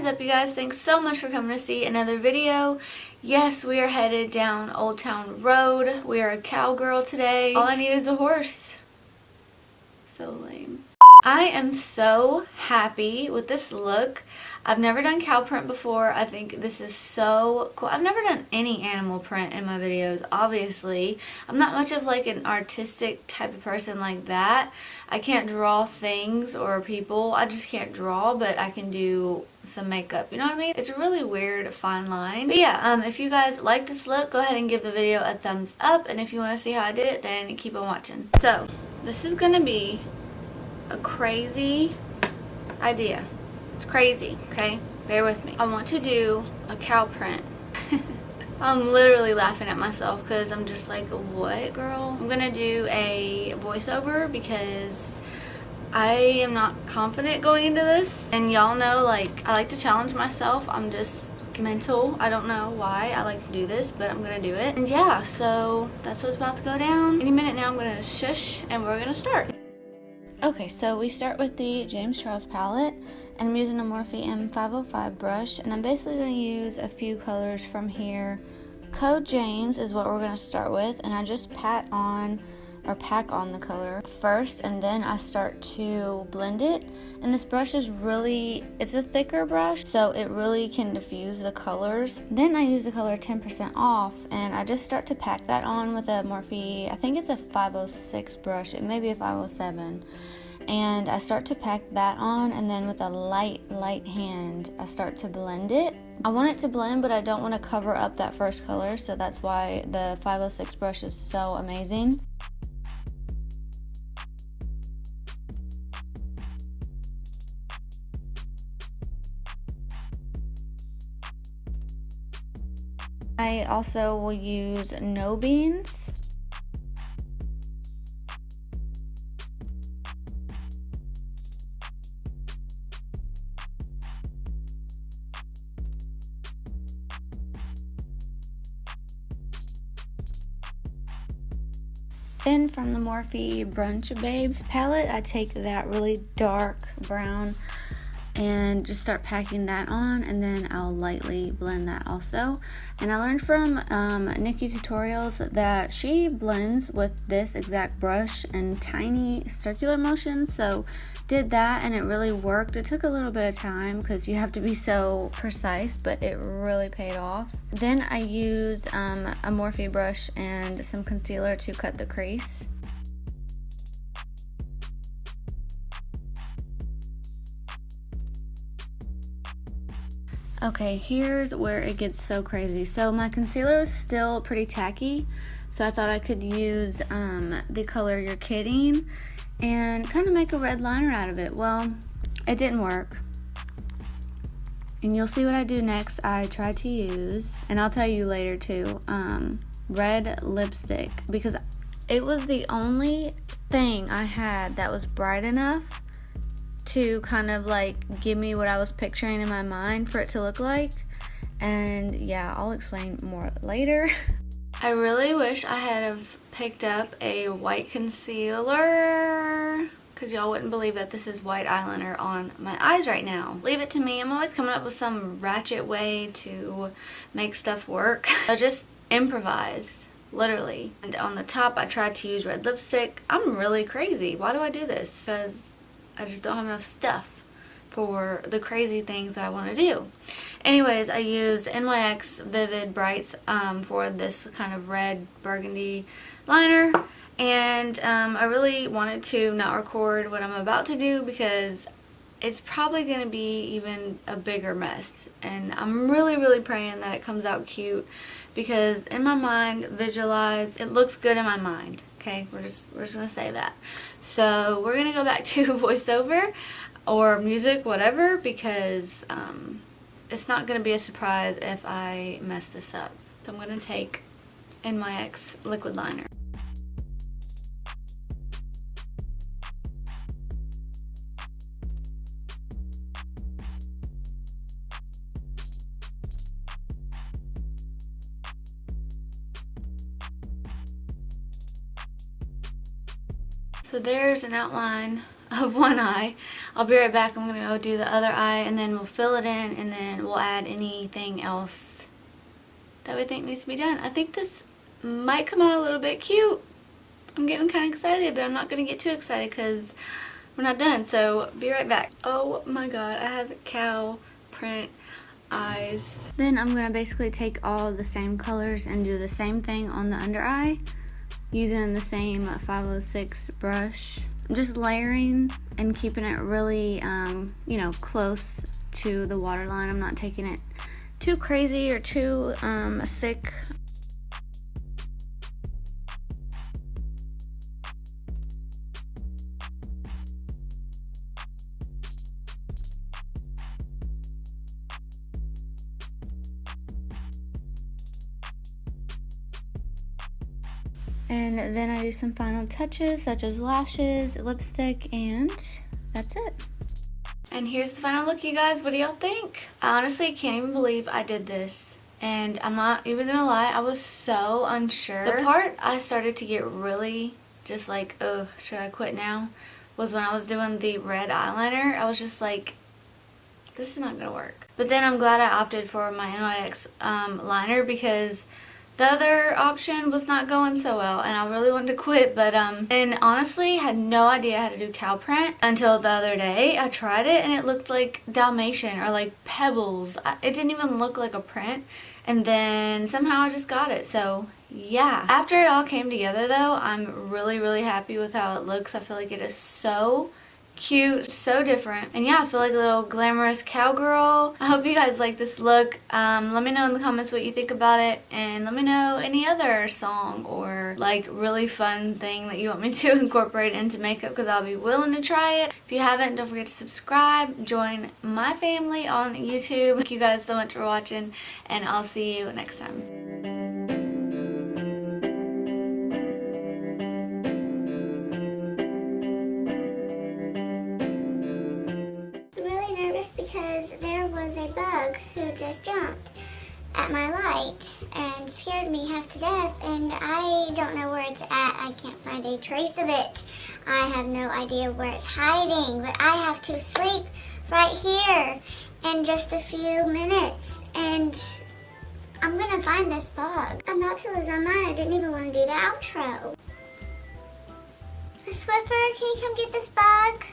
is up, you guys? Thanks so much for coming to see another video. Yes, we are headed down Old Town Road. We are a cowgirl today. All I need is a horse. So lame. I am so happy with this look. I've never done cow print before. I think this is so cool. I've never done any animal print in my videos, obviously. I'm not much of like an artistic type of person like that. I can't draw things or people. I just can't draw, but I can do some makeup. You know what I mean? It's a really weird fine line. But yeah, if you guys like this look, go ahead and give the video a thumbs up. And if you want to see how I did it, then keep on watching. So, this is gonna be a crazy idea. It's crazy, okay? Bear with me. I want to do a cow print. I'm literally laughing at myself because I'm just like, what, girl? I'm gonna do a voiceover because I am not confident going into this. And y'all know, like, I like to challenge myself. I'm just mental. I don't know why I like to do this, but I'm gonna do it. And yeah, so that's what's about to go down. Any minute now I'm gonna shush and we're gonna start. Okay, so we start with the James Charles palette, and I'm using a Morphe M505 brush, and I'm basically going to use a few colors from here. Code James is what we're going to start with, and I just pack on the color first, and then I start to blend it. And this brush is it's a thicker brush, so it really can diffuse the colors. Then I use the color 10% off, and I just start to pack that on with a Morphe, I think it's a 506 brush, it may be a 507. And I start to pack that on, and then with a light hand, I start to blend it. I want it to blend, but I don't want to cover up that first color, so that's why the 506 brush is so amazing. I also will use No Beans. Then from the Morphe Brunch Babes palette, I take that really dark brown and just start packing that on, and then I'll lightly blend that also. And I learned from Nikki Tutorials that she blends with this exact brush in tiny circular motions, so did that and it really worked. It took a little bit of time because you have to be so precise, but it really paid off. Then I use a Morphe brush and some concealer to cut the crease. Okay, here's where it gets so crazy. So my concealer is still pretty tacky, so I thought I could use the color You're Kidding and kind of make a red liner out of it. Well, it didn't work. And you'll see what I do next. I try to use, and I'll tell you later too, red lipstick, because it was the only thing I had that was bright enough to kind of like give me what I was picturing in my mind for it to look like. And yeah, I'll explain more later. I really wish I had have picked up a white concealer, because y'all wouldn't believe that this is white eyeliner on my eyes right now. Leave it to me. I'm always coming up with some ratchet way to make stuff work. I just improvise, literally. And on the top I tried to use red lipstick. I'm really crazy. Why do I do this? Because I just don't have enough stuff for the crazy things that I want to do. Anyways, I used NYX Vivid Brights for this kind of red burgundy liner. And I really wanted to not record what I'm about to do because it's probably going to be even a bigger mess. And I'm really praying that it comes out cute, because in my mind, visualize, it looks good in my mind. Okay, we're just gonna say that. So we're gonna go back to voiceover or music, whatever, because it's not gonna be a surprise if I mess this up. So I'm gonna take NYX liquid liner. So there's an outline of one eye. I'll be right back. I'm going to go do the other eye and then we'll fill it in and then we'll add anything else that we think needs to be done. I think this might come out a little bit cute. I'm getting kind of excited, but I'm not going to get too excited because we're not done. So be right back. Oh my god, I have cow print eyes. Then I'm going to basically take all the same colors and do the same thing on the under eye using the same 506 brush. I'm just layering and keeping it really, you know, close to the waterline. I'm not taking it too crazy or too thick. And then I do some final touches such as lashes, lipstick, and that's it. And here's the final look, you guys. What do y'all think? I honestly can't even believe I did this. And I'm not even gonna lie, I was so unsure. The part I started to get really just like, oh, should I quit now? Was when I was doing the red eyeliner. I was just like, this is not gonna work. But then I'm glad I opted for my NYX liner because the other option was not going so well and I really wanted to quit, but and honestly had no idea how to do cow print until the other day. I tried it and it looked like Dalmatian or like pebbles. It didn't even look like a print, and then somehow I just got it. So yeah, after it all came together though, I'm really happy with how it looks. I feel like it is so cute, so different, and yeah, I feel like a little glamorous cowgirl. I hope you guys like this look. Let me know in the comments what you think about it, and let me know any other song or like really fun thing that you want me to incorporate into makeup, because I'll be willing to try it. If you haven't, don't forget to subscribe, join my family on YouTube. Thank you guys so much for watching, and I'll see you next time. Because there was a bug who just jumped at my light and scared me half to death, and I don't know where it's at. I can't find a trace of it. I have no idea where it's hiding, but I have to sleep right here in just a few minutes, and I'm gonna find this bug. I'm about to lose my mind. I didn't even want to do the outro. Swiffer, can you come get this bug?